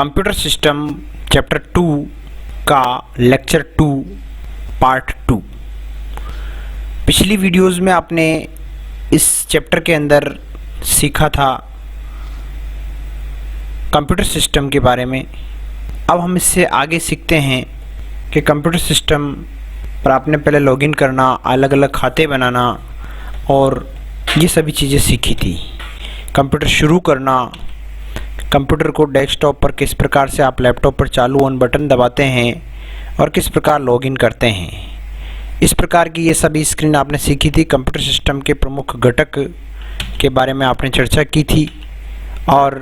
Computer system chapter 2 का lecture 2 part 2। पिछली videos में आपने इस चैप्टर के अंदर सीखा था कंप्यूटर सिस्टम के बारे में। अब हम इससे आगे सीखते हैं कि कंप्यूटर सिस्टम पर आपने पहले लॉगिन करना, अलग अलग खाते बनाना और ये सभी चीज़ें सीखी थी। कंप्यूटर शुरू करना, कंप्यूटर को डेस्कटॉप पर किस प्रकार से आप लैपटॉप पर चालू ऑन बटन दबाते हैं और किस प्रकार लॉगिन करते हैं, इस प्रकार की ये सभी स्क्रीन आपने सीखी थी। कंप्यूटर सिस्टम के प्रमुख घटक के बारे में आपने चर्चा की थी और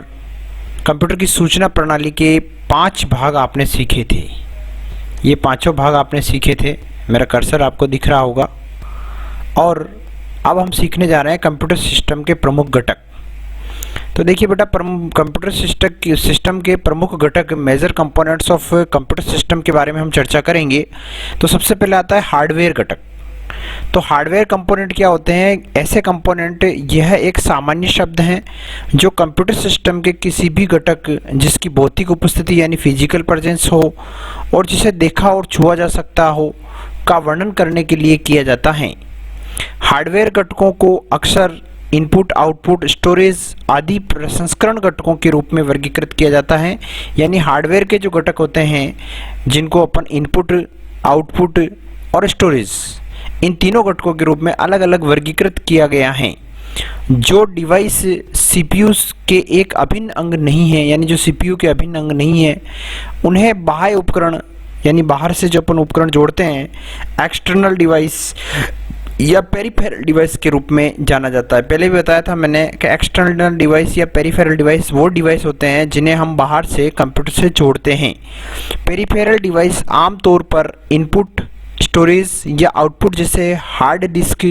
कंप्यूटर की सूचना प्रणाली के 5 भाग आपने सीखे थे। ये पांचों भाग आपने सीखे थे, मेरा कर्सर आपको दिख रहा होगा। और अब हम सीखने जा रहे हैं कंप्यूटर सिस्टम के प्रमुख घटक। तो देखिए बेटा, कंप्यूटर सिस्टम के प्रमुख घटक, major components of computer system के बारे में हम चर्चा करेंगे। तो सबसे पहले आता है हार्डवेयर घटक। तो हार्डवेयर कंपोनेंट क्या होते हैं? ऐसे कंपोनेंट, यह एक सामान्य शब्द है जो कंप्यूटर सिस्टम के किसी भी घटक जिसकी भौतिक उपस्थिति यानी फिजिकल प्रेजेंस हो और जिसे देखा और छुआ जा सकता हो का वर्णन करने के लिए किया जाता है। हार्डवेयर घटकों को अक्सर इनपुट, आउटपुट, स्टोरेज आदि प्रसंस्करण घटकों के रूप में वर्गीकृत किया जाता है। यानी हार्डवेयर के जो घटक होते हैं जिनको अपन इनपुट, आउटपुट और स्टोरेज, इन तीनों घटकों के रूप में अलग अलग वर्गीकृत किया गया है। जो डिवाइस सीपीयू के एक अभिन्न अंग नहीं है, यानी जो सीपीयू के अभिन्न अंग नहीं है, उन्हें बाह्य उपकरण यानी बाहर से जो अपन उपकरण जोड़ते हैं, एक्सटर्नल डिवाइस या पेरिफेरल डिवाइस के रूप में जाना जाता है। पहले भी बताया था मैंने कि एक्सटर्नल डिवाइस या पेरिफेरल डिवाइस वो डिवाइस होते हैं जिन्हें हम बाहर से कंप्यूटर से जोड़ते हैं। पेरिफेरल डिवाइस आमतौर पर इनपुट, स्टोरेज या आउटपुट जैसे हार्ड डिस्क,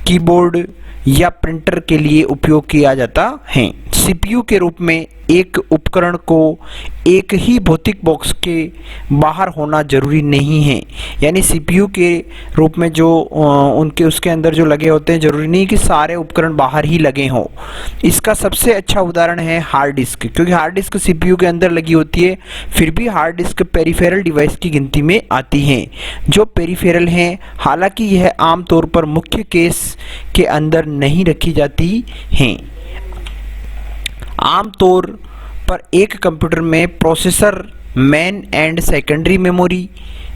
कीबोर्ड या प्रिंटर के लिए उपयोग किया जाता है। सीपीयू के रूप में एक उपकरण को एक ही भौतिक बॉक्स के बाहर होना जरूरी नहीं है। यानी सीपीयू के रूप में जो उसके अंदर जो लगे होते हैं, जरूरी नहीं कि सारे उपकरण बाहर ही लगे हों। इसका सबसे अच्छा उदाहरण है हार्ड डिस्क, क्योंकि हार्ड डिस्क सीपीयू के अंदर लगी होती है, फिर भी हार्ड डिस्क पेरिफेरल डिवाइस की गिनती में आती हैं। जो पेरिफेरल हैं, हालांकि यह आमतौर पर मुख्य केस के अंदर नहीं रखी जाती हैं। आमतौर पर एक कंप्यूटर में processor, main and secondary memory,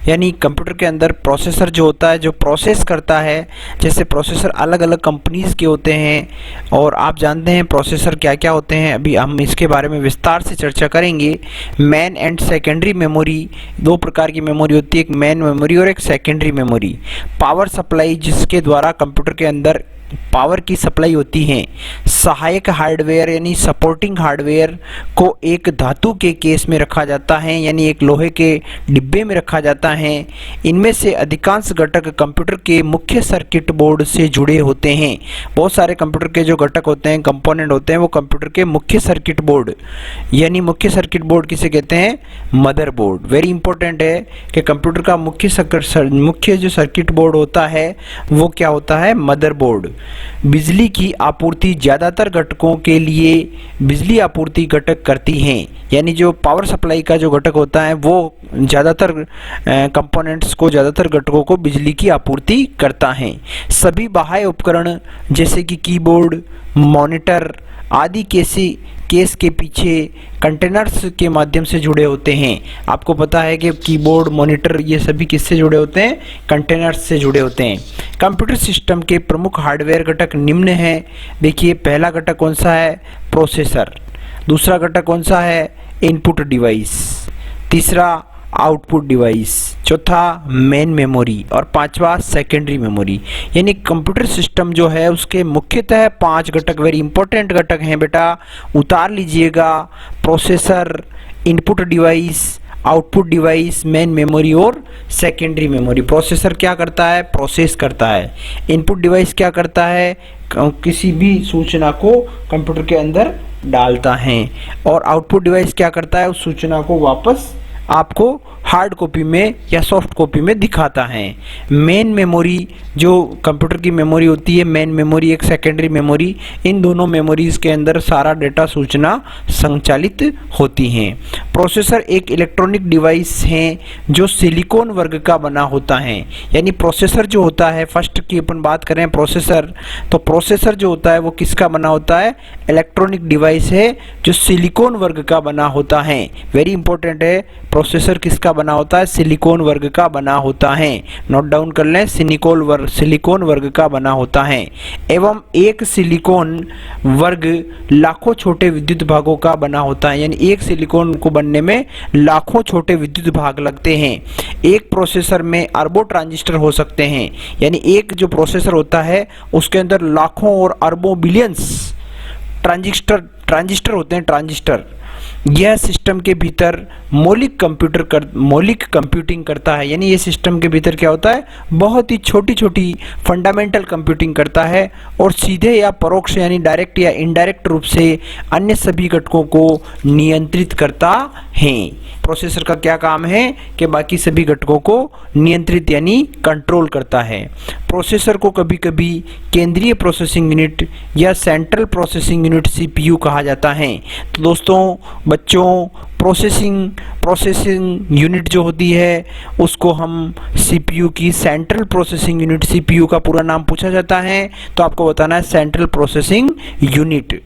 यानी कंप्यूटर के अंदर प्रोसेसर जो होता है, जो प्रोसेस करता है, जैसे प्रोसेसर अलग अलग कंपनीज के होते हैं और आप जानते हैं प्रोसेसर क्या क्या होते हैं। अभी हम इसके बारे में विस्तार से चर्चा करेंगे। मेन एंड सेकेंडरी मेमोरी, 2 प्रकार की मेमोरी होती है, एक मेन मेमोरी और एक सेकेंडरी मेमोरी। पावर सप्लाई, जिसके द्वारा कंप्यूटर के अंदर पावर की सप्लाई होती है। सहायक हार्डवेयर यानी सपोर्टिंग हार्डवेयर को एक धातु के केस में रखा जाता है, यानी एक लोहे के डिब्बे में रखा जाता है। इनमें से अधिकांश घटक कंप्यूटर के मुख्य सर्किट बोर्ड से जुड़े होते हैं। बहुत सारे कंप्यूटर के जो घटक होते हैं, कंपोनेंट होते हैं, वो कंप्यूटर के मुख्य सर्किट बोर्ड, यानी मुख्य सर्किट बोर्ड किसे कहते हैं? मदरबोर्ड। वेरी इंपॉर्टेंट है कि कंप्यूटर का मुख्य जो सर्किट बोर्ड होता है वो क्या होता है? मदरबोर्ड। बिजली की आपूर्ति ज्यादातर घटकों के लिए बिजली आपूर्ति घटक करती हैं, यानी जो पावर सप्लाई का जो घटक होता है वो ज्यादातर कंपोनेंट्स को, ज्यादातर घटकों को बिजली की आपूर्ति करता है। सभी बाह्य उपकरण जैसे कि कीबोर्ड, मॉनिटर आदि केस के पीछे कंटेनर्स के माध्यम से जुड़े होते हैं। आपको पता है कि कीबोर्ड, मॉनिटर ये सभी किससे जुड़े होते हैं? कंटेनर्स से जुड़े होते हैं। कंप्यूटर सिस्टम के प्रमुख हार्डवेयर घटक निम्न हैं। देखिए, पहला घटक कौन सा है? प्रोसेसर। दूसरा घटक कौन सा है? Input device. तीसरा आउटपुट डिवाइस। चौथा मेन मेमोरी और पांचवा सेकेंडरी मेमोरी। यानी कंप्यूटर सिस्टम जो है उसके मुख्यतः 5 घटक, वेरी इंपॉर्टेंट घटक हैं बेटा, उतार लीजिएगा। Processor, input device, output device, main memory और सेकेंडरी मेमोरी। प्रोसेसर क्या करता है? प्रोसेस करता है। इनपुट डिवाइस क्या करता है? किसी भी सूचना को कंप्यूटर के अंदर डालता है। और आउटपुट डिवाइस क्या करता है? उस सूचना को वापस आपको हार्ड कॉपी में या सॉफ्ट कॉपी में दिखाता है। मेन मेमोरी जो कंप्यूटर की मेमोरी होती है, मेन मेमोरी एक सेकेंडरी मेमोरी, इन दोनों मेमोरीज के अंदर सारा डेटा सूचना संचालित होती हैं। प्रोसेसर एक इलेक्ट्रॉनिक डिवाइस है जो सिलिकॉन वर्ग का बना होता है। यानी प्रोसेसर जो होता है, फर्स्ट की अपन बात करें प्रोसेसर, तो प्रोसेसर जो होता है वो किसका बना होता है? इलेक्ट्रॉनिक डिवाइस है जो सिलिकॉन वर्ग का बना होता है। वेरी इंपॉर्टेंट है, प्रोसेसर किसका बना होता है? सिलिकॉन वर्ग का बना होता है। नोट डाउन कर लें, सिलिकॉन वर्ग का बना होता है। एवं एक सिलिकॉन वर्ग लाखों छोटे विद्युत भागों का बना होता है। यानी एक सिलिकॉन को बनने में लाखों छोटे विद्युत भाग लगते हैं। एक प्रोसेसर में अरबों ट्रांजिस्टर हो सकते हैं। यानी एक जो प्रोसेसर होता है उसके अंदर लाखों और अरबों बिलियंस ट्रांजिस्टर होते हैं, ट्रांजिस्टर। यह सिस्टम के भीतर मौलिक कंप्यूटिंग करता है। यानी ये सिस्टम के भीतर क्या होता है? बहुत ही छोटी छोटी फंडामेंटल कंप्यूटिंग करता है और सीधे या परोक्ष यानी डायरेक्ट या इनडायरेक्ट रूप से अन्य सभी घटकों को नियंत्रित करता है। प्रोसेसर का क्या काम है? कि बाकी सभी घटकों को नियंत्रित यानी कंट्रोल करता है। प्रोसेसर को कभी कभी केंद्रीय प्रोसेसिंग यूनिट या सेंट्रल प्रोसेसिंग यूनिट सीपीयू कहा जाता है। तो दोस्तों, बच्चों, प्रोसेसिंग यूनिट जो होती है उसको हम सीपीयू की सेंट्रल प्रोसेसिंग यूनिट, सीपीयू का पूरा नाम पूछा जाता है तो आपको बताना है सेंट्रल प्रोसेसिंग यूनिट।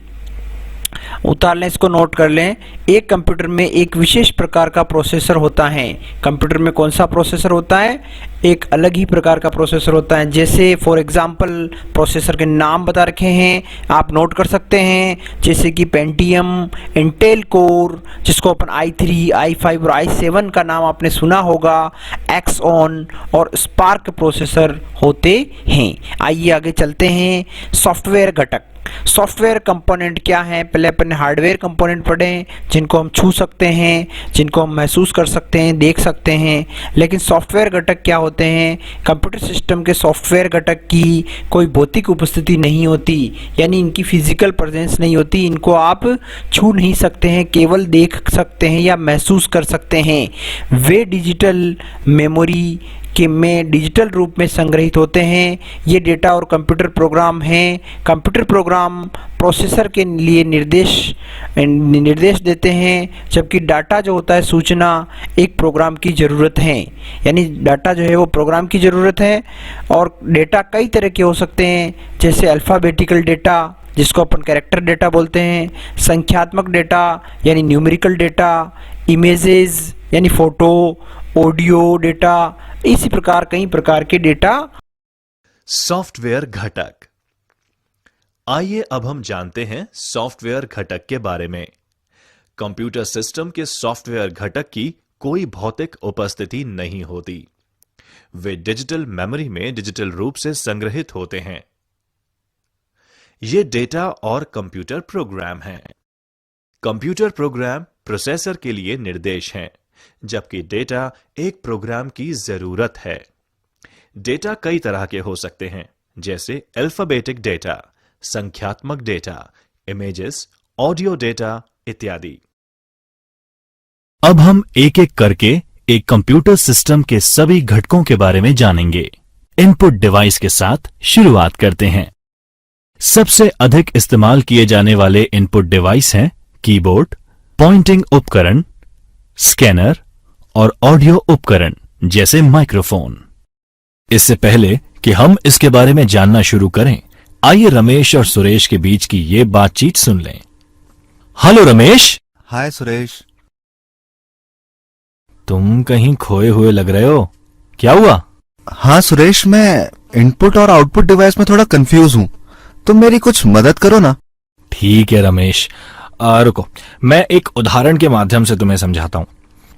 उतार लें, इसको नोट कर लें। एक कंप्यूटर में एक विशेष प्रकार का प्रोसेसर होता है। कंप्यूटर में कौन सा प्रोसेसर होता है? एक अलग ही प्रकार का प्रोसेसर होता है। जैसे फॉर एग्जांपल प्रोसेसर के नाम बता रखे हैं, आप नोट कर सकते हैं। जैसे कि पेंटियम, इंटेल कोर, जिसको अपन i3, i5 और i7 का नाम आपने सुना होगा, एक्सऑन और स्पार्क प्रोसेसर होते हैं। आइए आगे चलते हैं। सॉफ्टवेयर घटक, सॉफ्टवेयर कंपोनेंट क्या है? पहले अपन हार्डवेयर कंपोनेंट पढ़ें जिनको हम छू सकते हैं, जिनको हम महसूस कर सकते हैं, देख सकते हैं। लेकिन सॉफ्टवेयर घटक क्या होते हैं? कंप्यूटर सिस्टम के सॉफ्टवेयर घटक की कोई भौतिक उपस्थिति नहीं होती, यानी इनकी फिजिकल प्रेजेंस नहीं होती। इनको आप छू नहीं सकते हैं, केवल देख सकते हैं या महसूस कर सकते हैं। वे डिजिटल मेमोरी में डिजिटल रूप में संग्रहित होते हैं। ये डेटा और कंप्यूटर प्रोग्राम हैं। कंप्यूटर प्रोग्राम प्रोसेसर के लिए निर्देश देते हैं, जबकि डाटा जो होता है, सूचना, एक प्रोग्राम की ज़रूरत है। यानी डाटा जो है वो प्रोग्राम की ज़रूरत है। और डेटा कई तरह के हो सकते हैं, जैसे अल्फ़ाबेटिकल डेटा जिसको अपन कैरेक्टर डेटा बोलते हैं, संख्यात्मक डेटा यानी न्यूमेरिकल डेटा, इमेजेस यानी फोटो, ऑडियो डेटा, इसी प्रकार कई प्रकार के डेटा। सॉफ्टवेयर घटक। आइए अब हम जानते हैं सॉफ्टवेयर घटक के बारे में। कंप्यूटर सिस्टम के सॉफ्टवेयर घटक की कोई भौतिक उपस्थिति नहीं होती। वे डिजिटल मेमोरी में डिजिटल रूप से संग्रहित होते हैं। ये डेटा और कंप्यूटर प्रोग्राम हैं। कंप्यूटर प्रोग्राम प्रोसेसर के लिए निर्देश हैं, जबकि डेटा एक प्रोग्राम की जरूरत है। डेटा कई तरह के हो सकते हैं, जैसे अल्फाबेटिक डेटा, संख्यात्मक डेटा, इमेजेस, ऑडियो डेटा इत्यादि। अब हम एक एक करके एक कंप्यूटर सिस्टम के सभी घटकों के बारे में जानेंगे। इनपुट डिवाइस के साथ शुरुआत करते हैं। सबसे अधिक इस्तेमाल किए जाने वाले इनपुट डिवाइस हैं कीबोर्ड, पॉइंटिंग उपकरण, स्कैनर और ऑडियो उपकरण जैसे माइक्रोफोन। इससे पहले कि हम इसके बारे में जानना शुरू करें, आइए रमेश और सुरेश के बीच की ये बातचीत सुन लें। हेलो रमेश। हाय सुरेश। तुम कहीं खोए हुए लग रहे हो, क्या हुआ? हाँ सुरेश, मैं इनपुट और आउटपुट डिवाइस में थोड़ा कंफ्यूज हूँ, तुम मेरी कुछ मदद करो ना। ठीक है रमेश, रुको, मैं एक उदाहरण के माध्यम से तुम्हें समझाता हूं।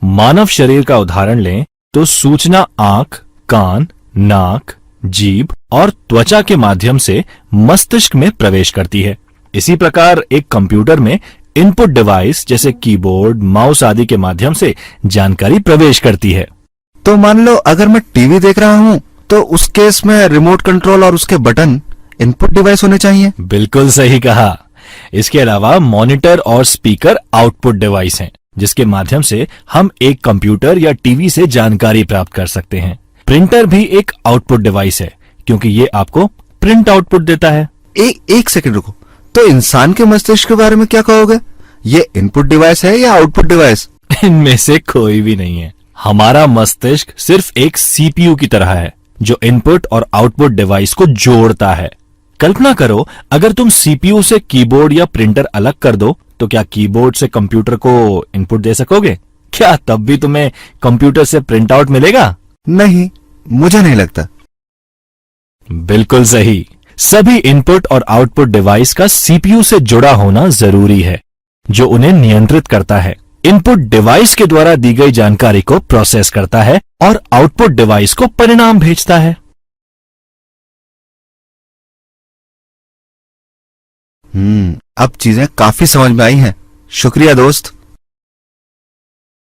मानव शरीर का उदाहरण लें तो सूचना आंख, कान, नाक, जीभ और त्वचा के माध्यम से मस्तिष्क में प्रवेश करती है। इसी प्रकार एक कंप्यूटर में इनपुट डिवाइस जैसे कीबोर्ड, माउस आदि के माध्यम से जानकारी प्रवेश करती है। तो मान लो अगर मैं टीवी देख रहा हूँ तो उस केस में रिमोट कंट्रोल और उसके बटन इनपुट डिवाइस होने चाहिए। बिल्कुल सही कहा। इसके अलावा मॉनिटर और स्पीकर आउटपुट डिवाइस हैं। जिसके माध्यम से हम एक कंप्यूटर या टीवी से जानकारी प्राप्त कर सकते हैं। प्रिंटर भी एक आउटपुट डिवाइस है, क्योंकि ये आपको प्रिंट आउटपुट देता है। एक सेकंड रुको, तो इंसान के मस्तिष्क के बारे में क्या कहोगे? ये इनपुट डिवाइस है या आउटपुट डिवाइस? इनमें से कोई भी नहीं है। हमारा मस्तिष्क सिर्फ एक सीपीयू की तरह है, जो इनपुट और आउटपुट डिवाइस को जोड़ता है। कल्पना करो, अगर तुम सीपीयू से कीबोर्ड या प्रिंटर अलग कर दो, तो क्या कीबोर्ड से कंप्यूटर को इनपुट दे सकोगे? क्या तब भी तुम्हें कंप्यूटर से प्रिंट आउट मिलेगा? नहीं, मुझे नहीं लगता। बिल्कुल सही। सभी इनपुट और आउटपुट डिवाइस का सीपीयू से जुड़ा होना जरूरी है, जो उन्हें नियंत्रित करता है। इनपुट डिवाइस के द्वारा दी गई जानकारी को प्रोसेस करता है और आउटपुट डिवाइस को परिणाम भेजता है। अब चीजें काफी समझ में आई हैं। शुक्रिया दोस्त।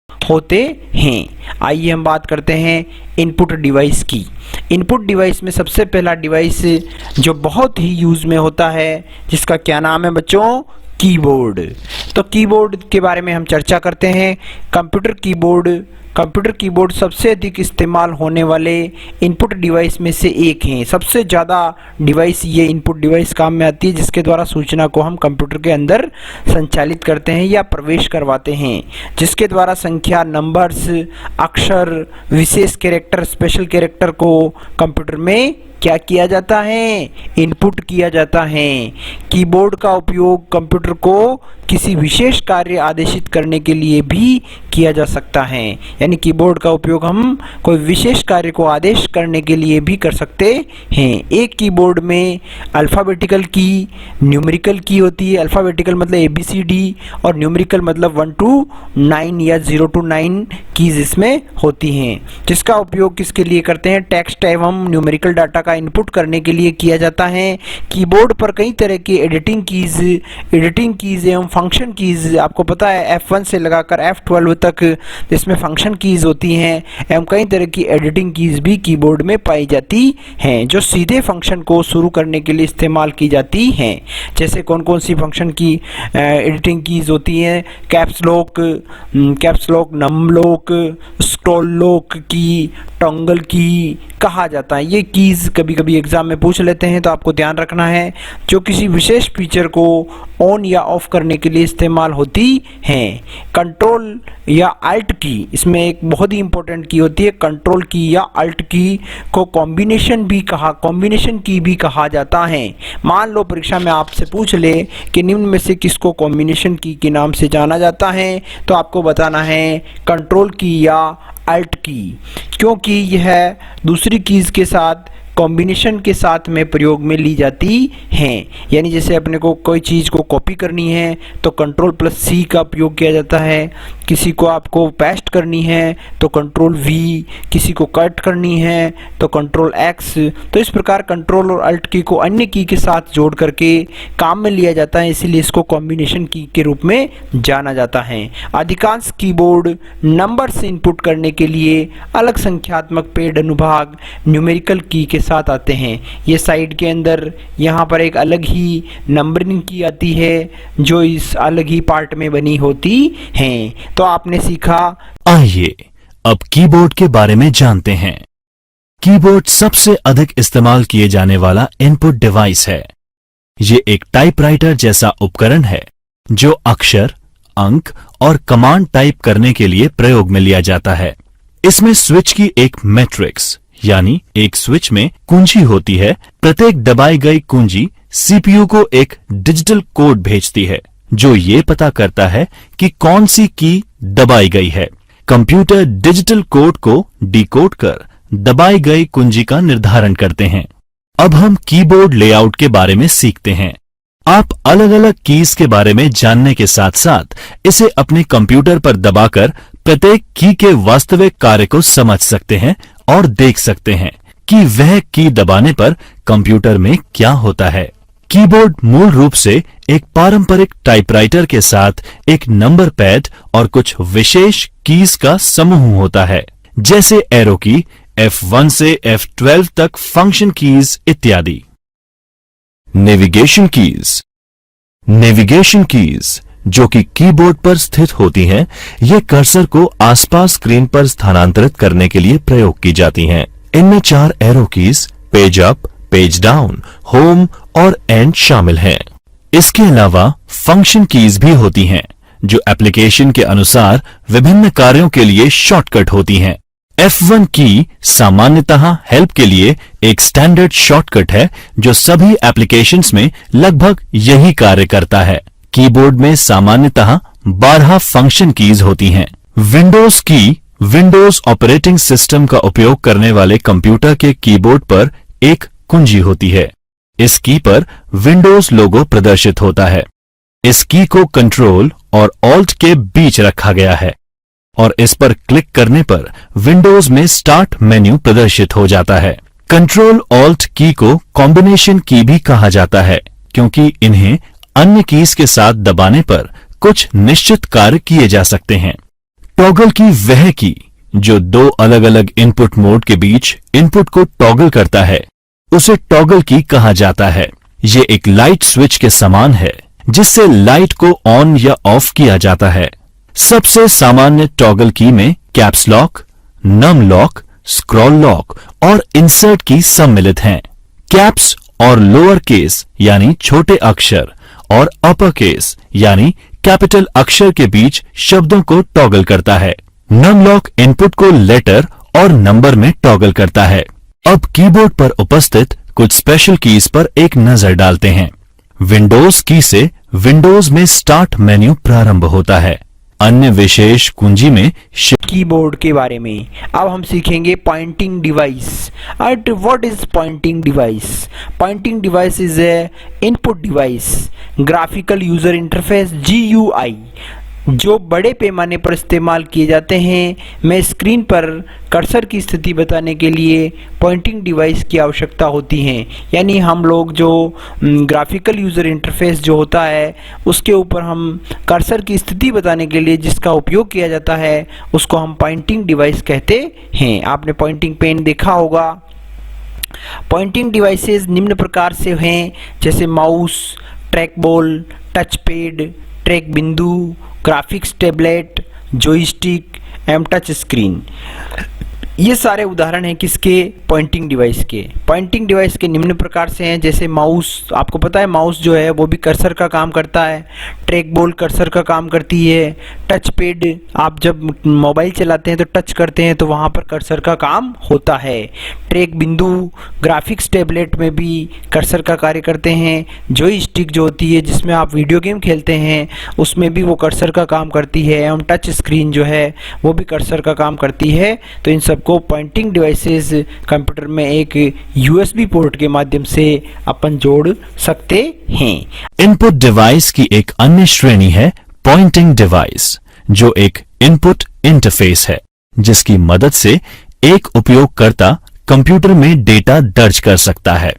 होते हैं। आइए हम बात करते हैं इनपुट डिवाइस की। इनपुट डिवाइस में सबसे पहला डिवाइस जो बहुत ही यूज में होता है, जिसका क्या नाम है बच्चों? कीबोर्ड। तो कीबोर्ड के बारे में हम चर्चा करते हैं। कंप्यूटर कीबोर्ड सबसे अधिक इस्तेमाल होने वाले इनपुट डिवाइस में से एक हैं। सबसे ज़्यादा डिवाइस ये इनपुट डिवाइस काम में आती है, जिसके द्वारा सूचना को हम कंप्यूटर के अंदर संचालित करते हैं या प्रवेश करवाते हैं, जिसके द्वारा संख्या, नंबर्स, अक्षर, विशेष कैरेक्टर, स्पेशल कैरेक्टर को कंप्यूटर में क्या किया जाता है? इनपुट किया जाता है। कीबोर्ड का उपयोग कंप्यूटर को किसी विशेष कार्य आदेशित करने के लिए भी किया जा सकता है। यानी कीबोर्ड का उपयोग हम कोई विशेष कार्य को आदेश करने के लिए भी कर सकते हैं। एक कीबोर्ड में अल्फ़ाबेटिकल की, न्यूमेरिकल की होती है। अल्फ़ाबेटिकल मतलब ABCD और न्यूमेरिकल मतलब 1 to 9 या 0 to 9 कीज इसमें होती हैं, जिसका उपयोग किसके लिए करते हैं? टेक्स्ट एवं न्यूमेरिकल डाटा का इनपुट करने के लिए किया जाता है। कीबोर्ड पर कई तरह की एडिटिंग कीज एवं फंक्शन कीज, आपको पता है F1 से लगाकर F12 तक जिसमें फंक्शन कीज होती हैं, एवं कई तरह की एडिटिंग कीज भी कीबोर्ड में पाई जाती हैं, जो सीधे फंक्शन को शुरू करने के लिए इस्तेमाल की जाती हैं। जैसे कौन कौन सी फंक्शन की एडिटिंग कीज होती हैं? Caps lock, num lock, scroll lock key, toggle key कहा जाता है। ये कीज कभी कभी एग्जाम में पूछ लेते हैं, तो आपको ध्यान रखना है, जो किसी विशेष फीचर को ऑन या ऑफ करने के लिए इस्तेमाल होती हैं। कंट्रोल या अल्ट की, इसमें एक बहुत ही इंपॉर्टेंट की होती है। कंट्रोल की या अल्ट की को कॉम्बिनेशन की भी कहा जाता है। मान लो परीक्षा में आपसे पूछ ले कि निम्न में से किसको कॉम्बिनेशन की के नाम से जाना जाता है, तो आपको बताना है कंट्रोल की या अल्ट की, क्योंकि यह दूसरी कीज के साथ कॉम्बिनेशन के साथ में प्रयोग में ली जाती हैं। यानी जैसे अपने को कोई चीज़ को कॉपी करनी है तो Ctrl+C का उपयोग किया जाता है, किसी को आपको पेस्ट करनी है तो Ctrl+V, किसी को कट करनी है तो Ctrl+X। तो इस प्रकार कंट्रोल और अल्ट की को अन्य की के साथ जोड़ करके काम में लिया जाता है, इसीलिए इसको कॉम्बिनेशन की के रूप में जाना जाता है। अधिकांश कीबोर्ड नंबर से इनपुट करने के लिए अलग संख्यात्मक पेड़ अनुभाग न्यूमेरिकल की के साथ आते हैं। ये साइड के अंदर यहाँ पर एक अलग ही नंबरिंग की आती है, जो इस अलग ही पार्ट में बनी होती हैं। तो आपने सीखा। आइए अब कीबोर्ड के बारे में जानते हैं। कीबोर्ड सबसे अधिक इस्तेमाल किए जाने वाला इनपुट डिवाइस है। ये एक टाइपराइटर जैसा उपकरण है, जो अक्षर, अंक और कमांड टाइप करने के लिए प्रयोग में लिया जाता है। इसमें स्विच की एक मैट्रिक्स यानी एक स्विच में कुंजी होती है। प्रत्येक दबाई गई कुंजी सीपीयू को एक डिजिटल कोड भेजती है, जो ये पता करता है कि कौन सी की दबाई गई है। कंप्यूटर डिजिटल कोड को डिकोड कर दबाई गई कुंजी का निर्धारण करते हैं। अब हम कीबोर्ड लेआउट के बारे में सीखते हैं। आप अलग अलग कीज के बारे में जानने के साथ साथ इसे अपने कंप्यूटर पर दबाकर प्रत्येक की के वास्तविक कार्य को समझ सकते हैं और देख सकते हैं कि वह की दबाने पर कंप्यूटर में क्या होता है। कीबोर्ड मूल रूप से एक पारंपरिक टाइपराइटर के साथ एक नंबर पैड और कुछ विशेष कीज का समूह होता है, जैसे एरो की, F1 से F12 तक फंक्शन कीज इत्यादि। नेविगेशन कीज जो कि कीबोर्ड पर स्थित होती हैं, ये कर्सर को आसपास स्क्रीन पर स्थानांतरित करने के लिए प्रयोग की जाती हैं। इनमें 4 arrow keys, page up, page down, home और एंड शामिल हैं। इसके अलावा फंक्शन कीज भी होती हैं, जो एप्लीकेशन के अनुसार विभिन्न कार्यों के लिए शॉर्टकट होती हैं। F1 की सामान्यतः हेल्प के लिए एक स्टैंडर्ड शॉर्टकट है, जो सभी एप्लीकेशंस में लगभग यही कार्य करता है। कीबोर्ड में सामान्यतः 12 फंक्शन कीज होती हैं। विंडोज की विंडोज ऑपरेटिंग सिस्टम का उपयोग करने वाले कंप्यूटर के कीबोर्ड पर एक कुंजी होती है। इस की पर विंडोज लोगो प्रदर्शित होता है। इस की को कंट्रोल और ऑल्ट के बीच रखा गया है और इस पर क्लिक करने पर विंडोज में स्टार्ट मेन्यू प्रदर्शित हो जाता है। कंट्रोल ऑल्ट की को कॉम्बिनेशन की भी कहा जाता है, क्योंकि इन्हें अन्य कीज के साथ दबाने पर कुछ निश्चित कार्य किए जा सकते हैं। टॉगल की वह की जो 2 अलग अलग इनपुट मोड के बीच इनपुट को टॉगल करता है, उसे टॉगल की कहा जाता है। ये एक लाइट स्विच के समान है, जिससे लाइट को ऑन या ऑफ किया जाता है। सबसे सामान्य टॉगल की में caps lock, num lock, scroll lock और इंसर्ट की सम्मिलित हैं। कैप्स और लोअर केस यानी छोटे अक्षर और अपर केस यानी कैपिटल अक्षर के बीच शब्दों को टॉगल करता है। नम लॉक इनपुट को लेटर और नंबर में टॉगल करता है। अब कीबोर्ड पर उपस्थित कुछ स्पेशल कीज पर एक नजर डालते हैं। विंडोज की से विंडोज में स्टार्ट मेन्यू प्रारंभ होता है। अन्य विशेष कुंजी में कीबोर्ड के बारे में अब हम सीखेंगे pointing device. At what is pointing device? Pointing device is a input device graphical user interface GUI जो बड़े पैमाने पर इस्तेमाल किए जाते हैं। में स्क्रीन पर कर्सर की स्थिति बताने के लिए पॉइंटिंग डिवाइस की आवश्यकता होती है। यानी हम लोग जो ग्राफिकल यूज़र इंटरफेस जो होता है उसके ऊपर हम कर्सर की स्थिति बताने के लिए जिसका उपयोग किया जाता है उसको हम पॉइंटिंग डिवाइस कहते हैं। आपने पॉइंटिंग पेन देखा होगा। पॉइंटिंग डिवाइसेस निम्न प्रकार से हैं, जैसे mouse, track ball, touch pad, track बिंदु, ग्राफिक्स टैबलेट, जॉयस्टिक एवं टच स्क्रीन। ये सारे उदाहरण हैं किसके? पॉइंटिंग डिवाइस के। पॉइंटिंग डिवाइस के निम्न प्रकार से हैं, जैसे माउस। आपको पता है माउस जो है वो भी कर्सर का काम करता है। ट्रैक बॉल कर्सर का काम करती है। टच पैड, आप जब मोबाइल चलाते हैं तो टच करते हैं तो वहाँ पर कर्सर का काम होता है। ट्रैक बिंदु, ग्राफिक्स टैबलेट में भी कर्सर का कार्य करते हैं। जॉयस्टिक जो होती है जिसमें आप वीडियो गेम खेलते हैं उसमें भी वो कर्सर का काम करती है। एवं टच स्क्रीन जो है वो भी कर्सर का काम करती है। तो इन सबको पॉइंटिंग डिवाइसेस कंप्यूटर में एक USB पोर्ट के माध्यम से अपन जोड़ सकते हैं। इनपुट डिवाइस की एक अन्य श्रेणी है पॉइंटिंग डिवाइस, जो एक इनपुट इंटरफेस है जिसकी मदद से एक उपयोगकर्ता कंप्यूटर में डेटा दर्ज कर सकता है।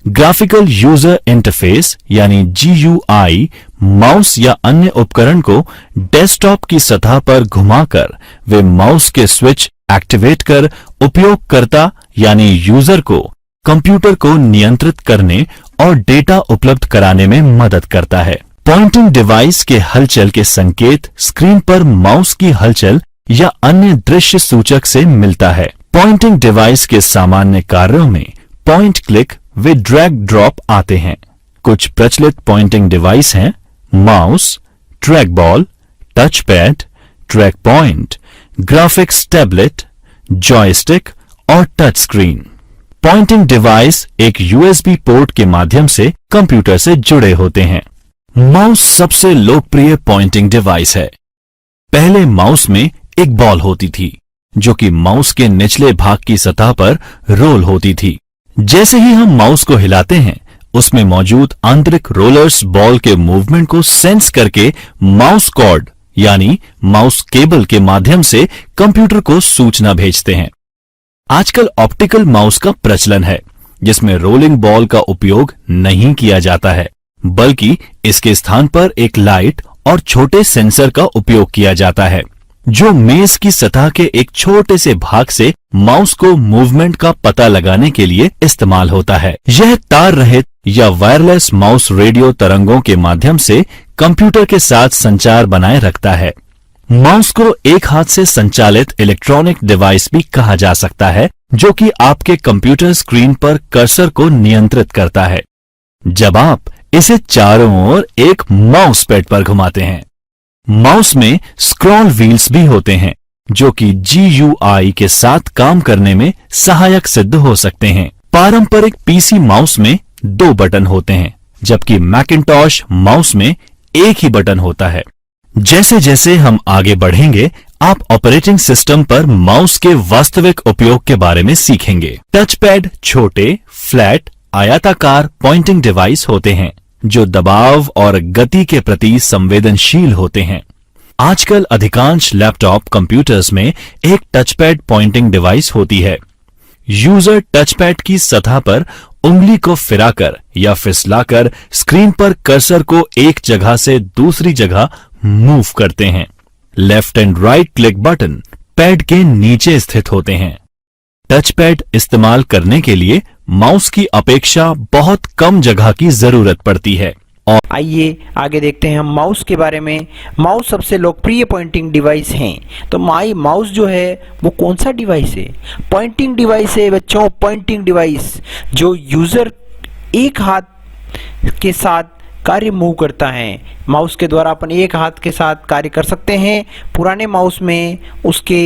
ग्राफिकल यूजर इंटरफेस यानी GUI माउस या अन्य उपकरण को डेस्कटॉप की सतह पर घुमाकर वे माउस के स्विच एक्टिवेट कर उपयोगकर्ता यानी यूजर को कंप्यूटर को नियंत्रित करने और डेटा उपलब्ध कराने में मदद करता है। पॉइंटिंग डिवाइस के हलचल के संकेत स्क्रीन पर माउस की हलचल या अन्य दृश्य सूचक से मिलता है। पॉइंटिंग डिवाइस के सामान्य कार्यों में पॉइंट क्लिक व ड्रैग ड्रॉप आते हैं। कुछ प्रचलित पॉइंटिंग डिवाइस हैं mouse, track ball, touch pad, track point, graphics tablet, joystick और टच स्क्रीन। पॉइंटिंग डिवाइस एक USB पोर्ट के माध्यम से कंप्यूटर से जुड़े होते हैं। माउस सबसे लोकप्रिय पॉइंटिंग डिवाइस है। पहले माउस में एक बॉल होती थी जो कि माउस के निचले भाग की सतह पर रोल होती थी। जैसे ही हम माउस को हिलाते हैं उसमें मौजूद आंतरिक रोलर्स बॉल के मूवमेंट को सेंस करके माउस कॉर्ड यानी माउस केबल के माध्यम से कंप्यूटर को सूचना भेजते हैं। आजकल ऑप्टिकल माउस का प्रचलन है जिसमें रोलिंग बॉल का उपयोग नहीं किया जाता है, बल्कि इसके स्थान पर एक लाइट और छोटे सेंसर का उपयोग किया जाता है। जो मेज की सतह के एक छोटे से भाग से माउस को मूवमेंट का पता लगाने के लिए इस्तेमाल होता है। यह तार रहित या वायरलेस माउस रेडियो तरंगों के माध्यम से कंप्यूटर के साथ संचार बनाए रखता है। माउस को एक हाथ से संचालित इलेक्ट्रॉनिक डिवाइस भी कहा जा सकता है, जो कि आपके कंप्यूटर स्क्रीन पर कर्सर को नियंत्रित करता है जब आप इसे चारों ओर एक माउस पैड पर घुमाते हैं। माउस में स्क्रॉल व्हील्स भी होते हैं, जो कि GUI के साथ काम करने में सहायक सिद्ध हो सकते हैं। पारंपरिक पीसी माउस में 2 बटन होते हैं, जबकि मैकिन्टॉश माउस में एक ही बटन होता है। जैसे जैसे हम आगे बढ़ेंगे, आप ऑपरेटिंग सिस्टम पर माउस के वास्तविक उपयोग के बारे में सीखेंगे। टच पैड छोटे, फ्लैट, आयताकार पॉइंटिंग डिवाइस होते हैं, जो दबाव और गति के प्रति संवेदनशील होते हैं। आजकल अधिकांश लैपटॉप कंप्यूटर्स में एक टचपैड पॉइंटिंग डिवाइस होती है। यूजर टचपैड की सतह पर उंगली को फिराकर या फिसलाकर स्क्रीन पर कर्सर को एक जगह से दूसरी जगह मूव करते हैं। Left and right click button pad के नीचे स्थित होते हैं। टचपैड इस्तेमाल करने के लिए माउस की अपेक्षा बहुत कम जगह की जरूरत पड़ती है। और आइए आगे देखते हैं हम माउस के बारे में। माउस सबसे लोकप्रिय पॉइंटिंग डिवाइस हैं। तो माउस जो है वो कौन सा डिवाइस है? पॉइंटिंग डिवाइस है बच्चों। पॉइंटिंग डिवाइस जो यूजर एक हाथ के साथ कार्य मूव करता है। माउस के द्वारा अपन एक हाथ के साथ कार्य कर सकते हैं। पुराने माउस में उसके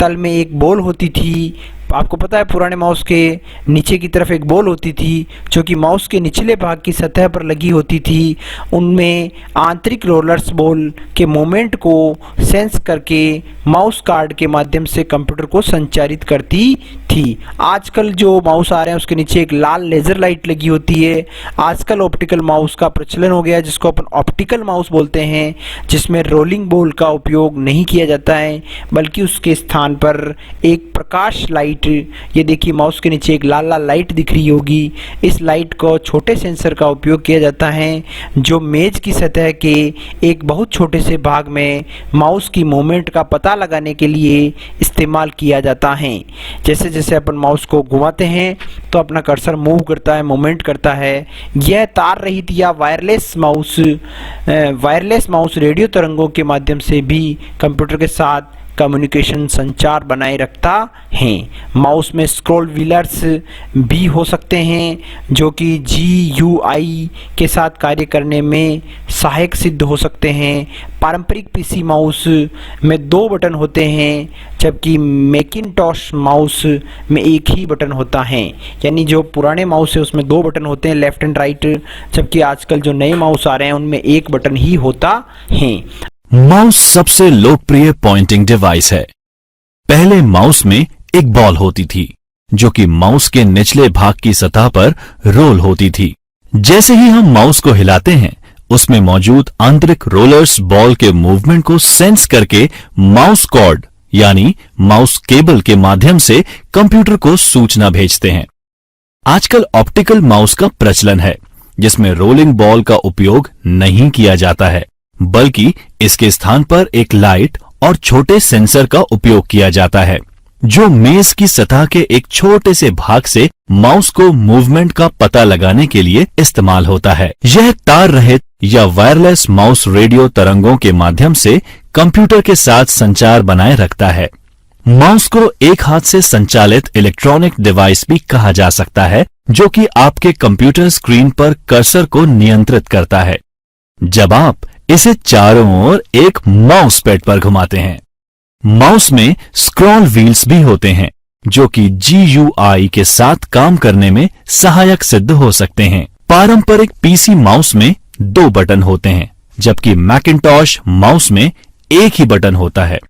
तल में एक बॉल होती थी। आपको पता है पुराने माउस के नीचे की तरफ एक बॉल होती थी, जो कि माउस के निचले भाग की सतह पर लगी होती थी। उनमें आंतरिक रोलर्स बॉल के मूवमेंट को सेंस करके माउस कार्ड के माध्यम से कंप्यूटर को संचारित करती थी। आजकल जो माउस आ रहे हैं उसके नीचे एक लाल लेजर लाइट लगी होती है। आजकल ऑप्टिकल माउस का प्रचलन हो गया है, जिसको अपन ऑप्टिकल माउस बोलते हैं, जिसमें रोलिंग बॉल का उपयोग नहीं किया जाता है, बल्कि उसके स्थान पर एक प्रकाश लाइट, ये देखिए माउस के नीचे एक लाल लाल लाइट दिख रही होगी। इस लाइट को छोटे सेंसर का उपयोग किया जाता है, जो मेज की सतह के एक बहुत छोटे से भाग में माउस की मूवमेंट का पता लगाने के लिए इस्तेमाल किया जाता है। जैसे जैसे अपन माउस को घुमाते हैं तो अपना कर्सर मूव करता है, मूवमेंट करता है। यह तार रहित या वायरलेस माउस रेडियो तरंगों के माध्यम से भी कंप्यूटर के साथ कम्युनिकेशन संचार बनाए रखता है। माउस में स्क्रॉल व्हीलर्स भी हो सकते हैं, जो कि GUI के साथ कार्य करने में सहायक सिद्ध हो सकते हैं। पारंपरिक पीसी माउस में 2 बटन होते हैं, जबकि मैकिन्टॉश माउस में एक ही बटन होता है। यानी जो पुराने माउस है उसमें 2 बटन होते हैं, लेफ्ट एंड राइट, जबकि आजकल जो नए माउस आ रहे हैं उनमें एक बटन ही होता है। माउस सबसे लोकप्रिय पॉइंटिंग डिवाइस है। पहले माउस में एक बॉल होती थी, जो कि माउस के निचले भाग की सतह पर रोल होती थी। जैसे ही हम माउस को हिलाते हैं, उसमें मौजूद आंतरिक रोलर्स बॉल के मूवमेंट को सेंस करके माउस कॉर्ड यानी माउस केबल के माध्यम से कंप्यूटर को सूचना भेजते हैं। आजकल ऑप्टिकल माउस का प्रचलन है, जिसमें रोलिंग बॉल का उपयोग नहीं किया जाता है, बल्कि इसके स्थान पर एक लाइट और छोटे सेंसर का उपयोग किया जाता है, जो मेज की सतह के एक छोटे से भाग से माउस को मूवमेंट का पता लगाने के लिए इस्तेमाल होता है। यह तार रहित या वायरलेस माउस रेडियो तरंगों के माध्यम से कंप्यूटर के साथ संचार बनाए रखता है। माउस को एक हाथ से संचालित इलेक्ट्रॉनिक डिवाइस भी कहा जा सकता है, जो कि आपके कंप्यूटर स्क्रीन पर कर्सर को नियंत्रित करता है जब आप इसे चारों ओर एक माउस पैड पर घुमाते हैं। माउस में स्क्रॉल व्हील्स भी होते हैं, जो कि GUI के साथ काम करने में सहायक सिद्ध हो सकते हैं। पारंपरिक पीसी माउस में 2 बटन होते हैं, जबकि मैकिन्टॉश माउस में एक ही बटन होता है।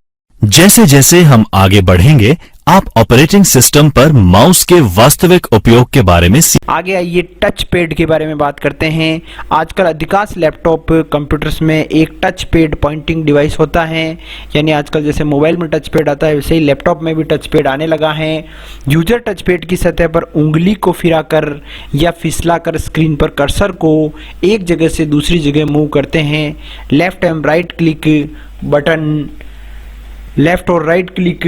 जैसे जैसे हम आगे बढ़ेंगे, आप ऑपरेटिंग सिस्टम पर माउस के वास्तविक उपयोग के बारे में आगे आइए टच पैड के बारे में बात करते हैं। आजकल अधिकांश लैपटॉप कंप्यूटर्स में एक टच पैड पॉइंटिंग डिवाइस होता है। यानी आजकल जैसे मोबाइल में टच पैड आता है, वैसे ही लैपटॉप में भी टच पैड आने लगा है। यूजर टच पैड की सतह पर उंगली को फिराकर या फिसलाकर स्क्रीन पर कर्सर को एक जगह से दूसरी जगह मूव करते हैं। Left and right click button left और राइट क्लिक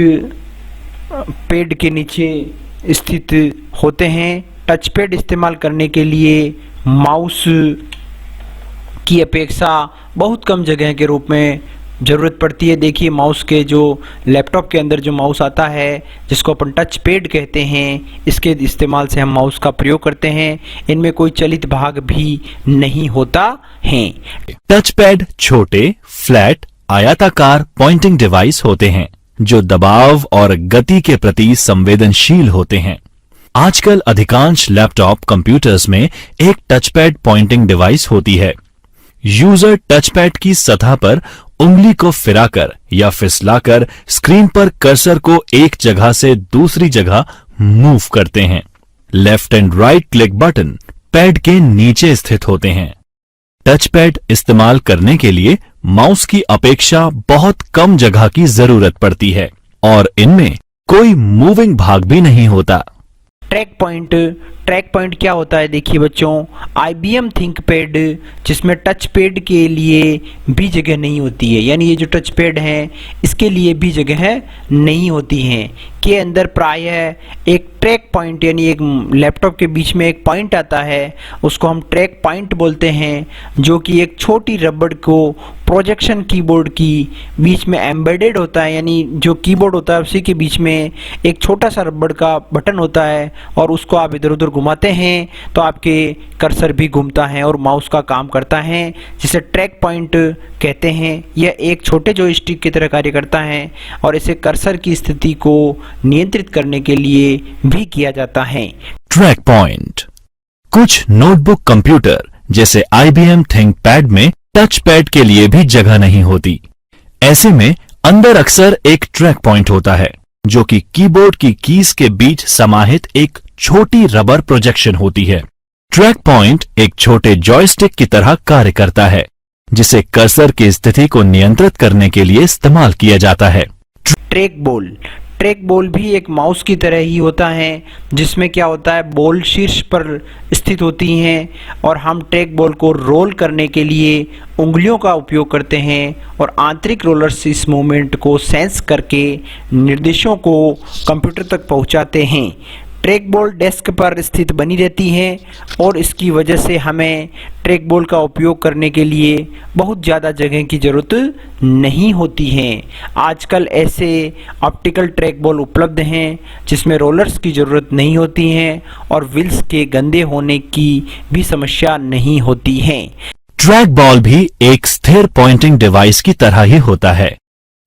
पैड के नीचे स्थित होते हैं। टच पैड इस्तेमाल करने के लिए माउस की अपेक्षा बहुत कम जगह के रूप में ज़रूरत पड़ती है। देखिए माउस के जो लैपटॉप के अंदर जो माउस आता है जिसको अपन टच पैड कहते हैं, इसके इस्तेमाल से हम माउस का प्रयोग करते हैं। इनमें कोई चलित भाग भी नहीं होता है। टच पैड छोटे, फ्लैट, आयताकार पॉइंटिंग डिवाइस होते हैं जो दबाव और गति के प्रति संवेदनशील होते हैं। आजकल अधिकांश लैपटॉप कंप्यूटर्स में एक टच पैड पॉइंटिंग डिवाइस होती है। यूजर टच पैड की सतह पर उंगली को फिराकर या फिसलाकर स्क्रीन पर कर्सर को एक जगह से दूसरी जगह मूव करते हैं। Left and right click button pad के नीचे स्थित होते हैं। टच पैड इस्तेमाल करने के लिए माउस की अपेक्षा बहुत कम जगह की जरूरत पड़ती है और इनमें कोई मूविंग भाग भी नहीं होता। ट्रैक पॉइंट क्या होता है? देखिए बच्चों, IBM थिंकपैड जिसमें टच पैड के लिए भी जगह नहीं होती है, यानी ये जो टच पैड है इसके लिए भी जगह नहीं होती है, के अंदर प्रायः एक ट्रैक पॉइंट यानी एक लैपटॉप के बीच में एक पॉइंट आता है, उसको हम ट्रैक पॉइंट बोलते हैं, जो कि एक छोटी रबड़ को प्रोजेक्शन कीबोर्ड की बीच में एम्बेडेड होता है। यानी जो कीबोर्ड होता है उसी के बीच में एक छोटा सा रबड़ का बटन होता है और उसको आप इधर उधर घुमाते हैं तो आपके कर्सर भी घूमता है और माउस का काम करता है, जिसे ट्रैक पॉइंट कहते हैं। यह एक छोटे जॉयस्टिक की तरह कार्य करता है और इसे कर्सर की स्थिति को नियंत्रित करने के लिए भी किया जाता है। Track point. कुछ नोटबुक कंप्यूटर जैसे IBM थिंकपैड में टच पैड के लिए भी जगह नहीं होती। ऐसे में अंदर अक्सर एक ट्रैक पॉइंट होता है जो कि कीबोर्ड की कीज के बीच समाहित एक छोटी रबर प्रोजेक्शन होती है। ट्रैक पॉइंट एक छोटे जॉयस्टिक की तरह कार्य करता है जिसे कर्सर की स्थिति को नियंत्रित करने के लिए इस्तेमाल किया जाता है। ट्रैक बॉल भी एक माउस की तरह ही होता है, जिसमें क्या होता है, बॉल शीर्ष पर स्थित होती हैं और हम ट्रैक बॉल को रोल करने के लिए उंगलियों का उपयोग करते हैं और आंतरिक रोलर्स इस मूवमेंट को सेंस करके निर्देशों को कंप्यूटर तक पहुंचाते हैं। ट्रैक बॉल डेस्क पर स्थित बनी रहती है और इसकी वजह से हमें ट्रैक बॉल का उपयोग करने के लिए बहुत ज़्यादा जगह की ज़रूरत नहीं होती है। आजकल ऐसे ऑप्टिकल ट्रैक बॉल उपलब्ध हैं जिसमें रोलर्स की ज़रूरत नहीं होती है और व्हील्स के गंदे होने की भी समस्या नहीं होती है। ट्रैक बॉल भी एक स्थिर पॉइंटिंग डिवाइस की तरह ही होता है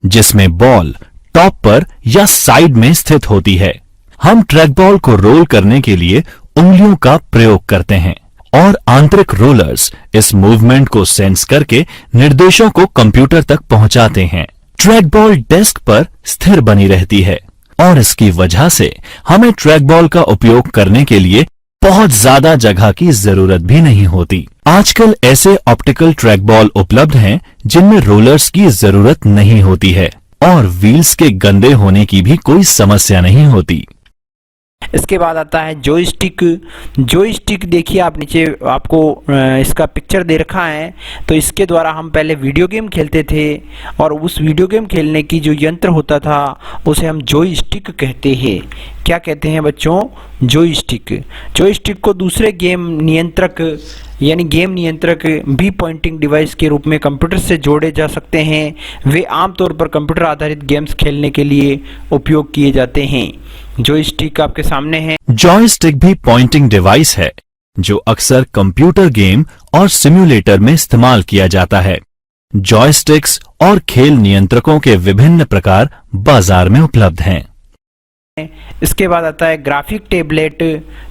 जिसमें बॉल टॉप पर या साइड में स्थित होती है। हम ट्रैक बॉल को रोल करने के लिए उंगलियों का प्रयोग करते हैं और आंतरिक रोलर्स इस मूवमेंट को सेंस करके निर्देशों को कंप्यूटर तक पहुंचाते हैं। ट्रैक बॉल डेस्क पर स्थिर बनी रहती है और इसकी वजह से हमें ट्रैक बॉल का उपयोग करने के लिए बहुत ज्यादा जगह की जरूरत भी नहीं होती। आजकल ऐसे ऑप्टिकल ट्रैक बॉल उपलब्ध हैं जिनमें रोलर्स की जरूरत नहीं होती है और व्हील्स के गंदे होने की भी कोई समस्या नहीं होती। इसके बाद आता है जॉयस्टिक। देखिए आप नीचे आपको इसका पिक्चर दे रखा है, तो इसके द्वारा हम पहले वीडियो गेम खेलते थे और उस वीडियो गेम खेलने की जो यंत्र होता था उसे हम जॉयस्टिक कहते हैं। क्या कहते हैं बच्चों? जॉयस्टिक को दूसरे गेम नियंत्रक यानी गेम नियंत्रक भी पॉइंटिंग डिवाइस के रूप में कंप्यूटर से जोड़े जा सकते हैं। वे आमतौर पर कंप्यूटर आधारित गेम्स खेलने के लिए उपयोग किए जाते हैं। जॉयस्टिक आपके सामने है। जॉयस्टिक भी पॉइंटिंग डिवाइस है जो अक्सर कंप्यूटर गेम और सिम्युलेटर में इस्तेमाल किया जाता है। जॉयस्टिक्स और खेल नियंत्रकों के विभिन्न प्रकार बाजार में उपलब्ध हैं। इसके बाद आता है ग्राफिक टेबलेट।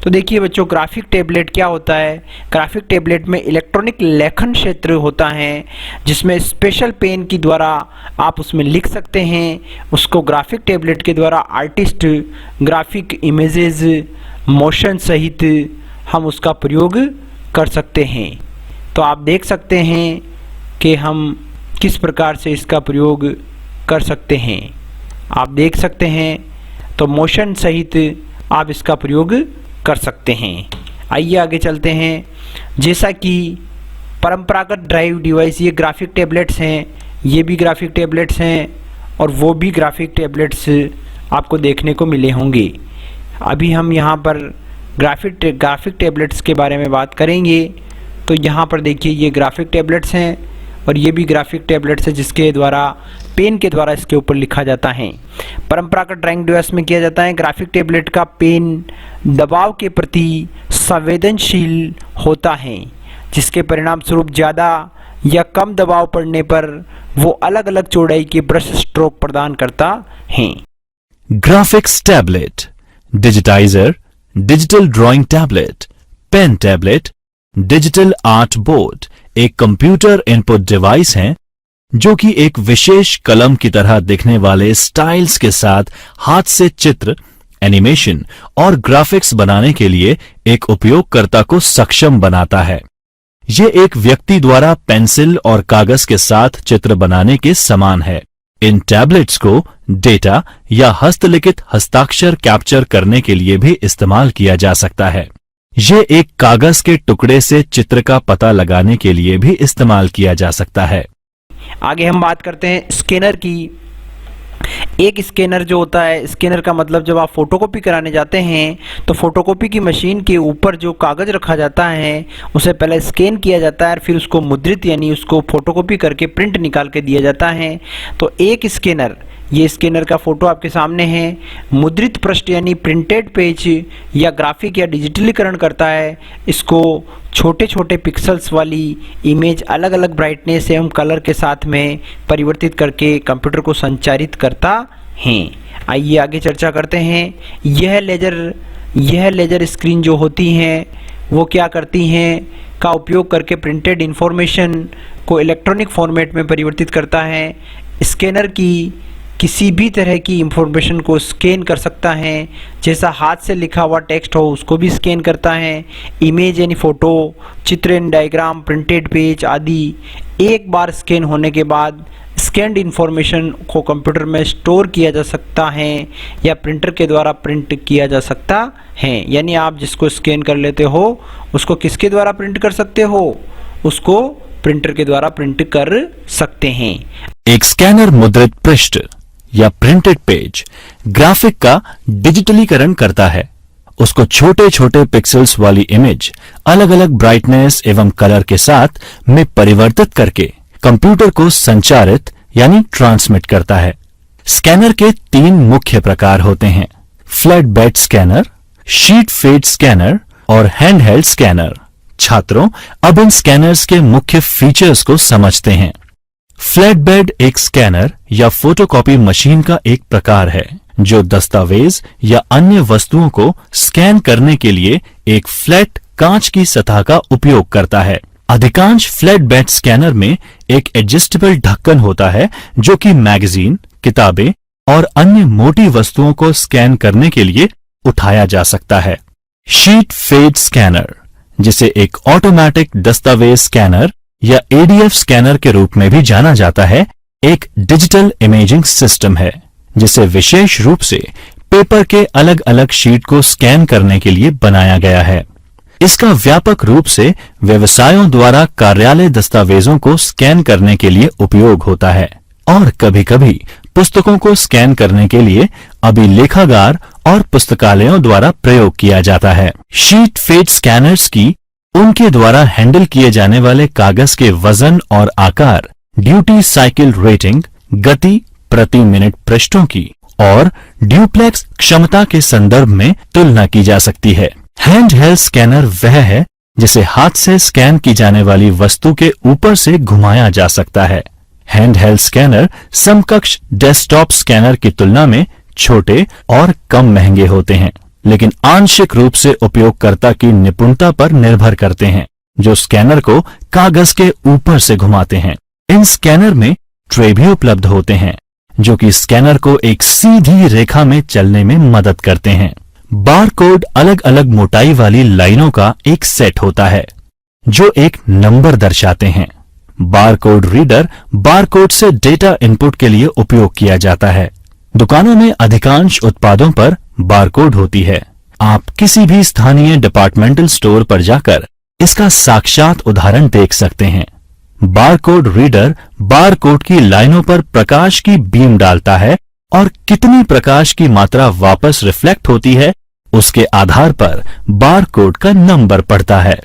तो देखिए बच्चों, ग्राफिक टेबलेट क्या होता है? ग्राफिक टेबलेट में इलेक्ट्रॉनिक लेखन क्षेत्र होता है जिसमें स्पेशल पेन की द्वारा आप उसमें लिख सकते हैं। उसको ग्राफिक टेबलेट के द्वारा आर्टिस्ट ग्राफिक इमेजेस मोशन सहित हम उसका प्रयोग कर सकते हैं। तो आप देख सकते हैं कि हम किस प्रकार से इसका प्रयोग कर सकते हैं। आप देख सकते हैं तो मोशन सहित आप इसका प्रयोग कर सकते हैं। आइए आगे चलते हैं। जैसा कि परंपरागत ड्राइव डिवाइस ये ग्राफिक टैबलेट्स हैं, ये भी ग्राफिक टैबलेट्स हैं और वो भी ग्राफिक टैबलेट्स आपको देखने को मिले होंगे। अभी हम यहाँ पर ग्राफिक टैबलेट्स के बारे में बात करेंगे। तो यहाँ पर देखिए ये ग्राफिक टैबलेट्स हैं और ये भी ग्राफिक टैबलेट्स है जिसके द्वारा पेन के द्वारा इसके ऊपर लिखा जाता है। परंपरागत ड्राइंग डिवाइस में किया जाता है। ग्राफिक टैबलेट का पेन दबाव के प्रति संवेदनशील होता है, जिसके परिणाम स्वरूप ज़्यादा या कम दबाव पड़ने पर वो अलग अलग चौड़ाई के ब्रश स्ट्रोक प्रदान करता है। Graphics tablet, digitizer, digital drawing tablet, pen tablet, digital art board एक कंप्यूटर इनपुट डिवाइस हैं जो कि एक विशेष कलम की तरह दिखने वाले स्टाइल्स के साथ हाथ से चित्र, एनिमेशन और ग्राफिक्स बनाने के लिए एक उपयोगकर्ता को सक्षम बनाता है। ये एक व्यक्ति द्वारा पेंसिल और कागज के साथ चित्र बनाने के समान है। इन टैबलेट्स को डेटा या हस्तलिखित हस्ताक्षर कैप्चर करने के लिए भी इस्तेमाल किया जा सकता है। ये एक कागज के टुकड़े से चित्र का पता लगाने के लिए भी इस्तेमाल किया जा सकता है। आगे हम बात करते हैं स्कैनर की। एक स्कैनर जो होता है, स्कैनर का मतलब जब आप फोटोकॉपी कराने जाते हैं तो फोटोकॉपी की मशीन के ऊपर जो कागज रखा जाता है उसे पहले स्कैन किया जाता है और फिर उसको मुद्रित यानी उसको फोटोकॉपी करके प्रिंट निकाल के दिया जाता है। तो एक स्कैनर, ये स्कैनर का फोटो आपके सामने है, मुद्रित पृष्ठ यानी प्रिंटेड पेज या ग्राफिक या डिजिटलीकरण करता है। इसको छोटे छोटे पिक्सल्स वाली इमेज अलग अलग ब्राइटनेस एवं कलर के साथ में परिवर्तित करके कंप्यूटर को संचारित करता है। आइए आगे चर्चा करते हैं। यह लेजर स्क्रीन जो होती हैं वो क्या करती हैं का उपयोग करके प्रिंटेड इन्फॉर्मेशन को इलेक्ट्रॉनिक फॉर्मेट में परिवर्तित करता है। स्कैनर की किसी भी तरह की इंफॉर्मेशन को स्कैन कर सकता है, जैसा हाथ से लिखा हुआ टेक्स्ट हो उसको भी स्कैन करता है। इमेज यानी फ़ोटो, चित्र यानी डायग्राम, प्रिंटेड पेज आदि एक बार स्कैन होने के बाद स्कैन्ड इंफॉर्मेशन को कंप्यूटर में स्टोर किया जा सकता है या प्रिंटर के द्वारा प्रिंट किया जा सकता है। यानी आप जिसको स्कैन कर लेते हो उसको किसके द्वारा प्रिंट कर सकते हो? उसको प्रिंटर के द्वारा प्रिंट कर सकते हैं। एक स्कैनर मुद्रित पृष्ठ या प्रिंटेड पेज ग्राफिक का डिजिटलीकरण करता है। उसको छोटे छोटे पिक्सेल्स वाली इमेज अलग अलग ब्राइटनेस एवं कलर के साथ में परिवर्तित करके कंप्यूटर को संचारित यानी ट्रांसमिट करता है। स्कैनर के 3 मुख्य प्रकार होते हैं: flat bed scanner, sheet fed scanner और हैंडहेल्ड स्कैनर। छात्रों, अब इन स्कैनर्स के मुख्य फीचर्स को समझते हैं। फ्लैट बेड एक स्कैनर या फोटोकॉपी मशीन का एक प्रकार है जो दस्तावेज या अन्य वस्तुओं को स्कैन करने के लिए एक फ्लैट कांच की सतह का उपयोग करता है। अधिकांश फ्लैट बेड स्कैनर में एक एडजस्टेबल ढक्कन होता है जो कि मैगजीन, किताबें और अन्य मोटी वस्तुओं को स्कैन करने के लिए उठाया जा सकता है। शीट फेड स्कैनर, जिसे एक ऑटोमेटिक दस्तावेज स्कैनर या ADF स्कैनर के रूप में भी जाना जाता है, एक डिजिटल इमेजिंग सिस्टम है जिसे विशेष रूप से पेपर के अलग अलग शीट को स्कैन करने के लिए बनाया गया है। इसका व्यापक रूप से व्यवसायों द्वारा कार्यालय दस्तावेजों को स्कैन करने के लिए उपयोग होता है और कभी-कभी पुस्तकों को स्कैन करने के लिए अभिलेखागार और पुस्तकालयों द्वारा प्रयोग किया जाता है। शीट फेड स्कैनर्स की उनके द्वारा हैंडल किए जाने वाले कागज के वजन और आकार, ड्यूटी साइकिल रेटिंग, गति प्रति मिनट पृष्ठों की और ड्यूप्लेक्स क्षमता के संदर्भ में तुलना की जा सकती है। हैंडहेल्ड स्कैनर वह है जिसे हाथ से स्कैन की जाने वाली वस्तु के ऊपर से घुमाया जा सकता है। हैंडहेल्ड स्कैनर समकक्ष डेस्कटॉप स्कैनर की तुलना में छोटे और कम महंगे होते हैं, लेकिन आंशिक रूप से उपयोगकर्ता की निपुणता पर निर्भर करते हैं जो स्कैनर को कागज के ऊपर से घुमाते हैं। इन स्कैनर में ट्रे भी उपलब्ध होते हैं जो कि स्कैनर को एक सीधी रेखा में चलने में मदद करते हैं। बारकोड अलग अलग मोटाई वाली लाइनों का एक सेट होता है जो एक नंबर दर्शाते हैं। बारकोड रीडर बारकोड से डेटा इनपुट के लिए उपयोग किया जाता है। दुकानों में अधिकांश उत्पादों पर बारकोड होती है। आप किसी भी स्थानीय डिपार्टमेंटल स्टोर पर जाकर इसका साक्षात उदाहरण देख सकते हैं। बारकोड रीडर बारकोड की लाइनों पर प्रकाश की बीम डालता है और कितनी प्रकाश की मात्रा वापस रिफ्लेक्ट होती है उसके आधार पर बारकोड का नंबर पढ़ता है।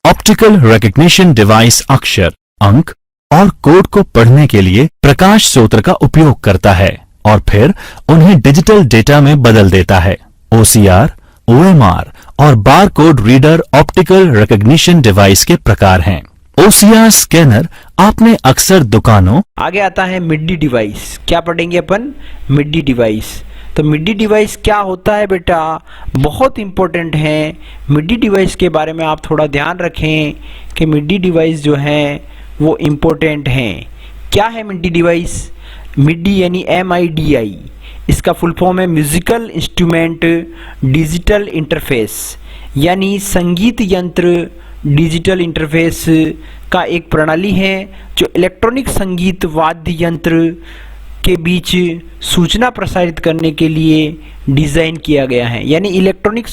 ऑप्टिकल रिकग्निशन डिवाइस अक्षर, अंक और कोड को पढ़ने के लिए प्रकाश स्रोत का उपयोग करता है और फिर उन्हें डिजिटल डेटा में बदल देता है। OCR, OMR और barcode reader optical recognition device के प्रकार हैं। OCR स्कैनर आपने अक्सर दुकानों। आगे आता है मिडी डिवाइस। क्या पढ़ेंगे अपन? मिडी डिवाइस। तो मिडी डिवाइस क्या होता है बेटा? बहुत इंपॉर्टेंट है। मिडी डिवाइस के बारे में आप थोड़ा ध्यान रखें कि मिडी डिवाइस जो है वो इम्पोर्टेंट हैं। क्या है मिडी डिवाइस? मिडी यानी MIDI, इसका फुल फॉर्म है म्यूजिकल इंस्ट्रूमेंट डिजिटल इंटरफेस, यानी संगीत यंत्र डिजिटल इंटरफेस का एक प्रणाली है जो इलेक्ट्रॉनिक संगीत वाद्य यंत्र के बीच सूचना प्रसारित करने के लिए डिज़ाइन किया गया है। यानी इलेक्ट्रॉनिक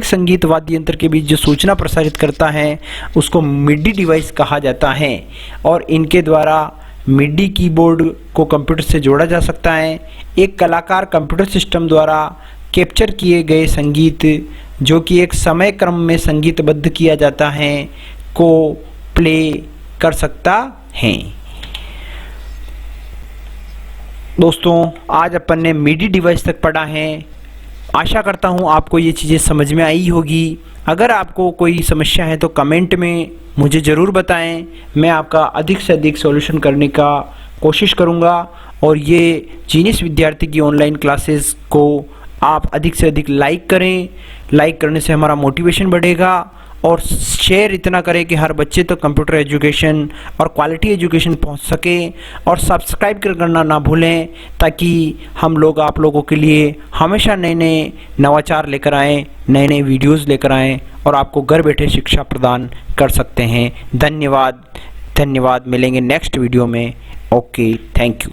संगीत वाद्य यंत्र के बीच जो सूचना प्रसारित करता है उसको मिडी डिवाइस कहा जाता है। और इनके द्वारा मिडी कीबोर्ड को कंप्यूटर से जोड़ा जा सकता है। एक कलाकार कंप्यूटर सिस्टम द्वारा कैप्चर किए गए संगीत जो कि एक समय क्रम में संगीतबद्ध किया जाता है को प्ले कर सकता है। दोस्तों, आज अपन ने मिडी डिवाइस तक पढ़ा है। आशा करता हूँ आपको ये चीज़ें समझ में आई होगी। अगर आपको कोई समस्या है तो कमेंट में मुझे ज़रूर बताएं। मैं आपका अधिक से अधिक सॉल्यूशन करने का कोशिश करूँगा। और ये जीनियस विद्यार्थी की ऑनलाइन क्लासेस को आप अधिक से अधिक लाइक करें। लाइक करने से हमारा मोटिवेशन बढ़ेगा। और शेयर इतना करें कि हर बच्चे तक कंप्यूटर एजुकेशन और क्वालिटी एजुकेशन पहुंच सके। और सब्सक्राइब करना ना भूलें ताकि हम लोग आप लोगों के लिए हमेशा नए नए नवाचार लेकर आएँ, नए नए वीडियोस लेकर आएँ और आपको घर बैठे शिक्षा प्रदान कर सकते हैं। धन्यवाद। मिलेंगे नेक्स्ट वीडियो में। Okay, thank you.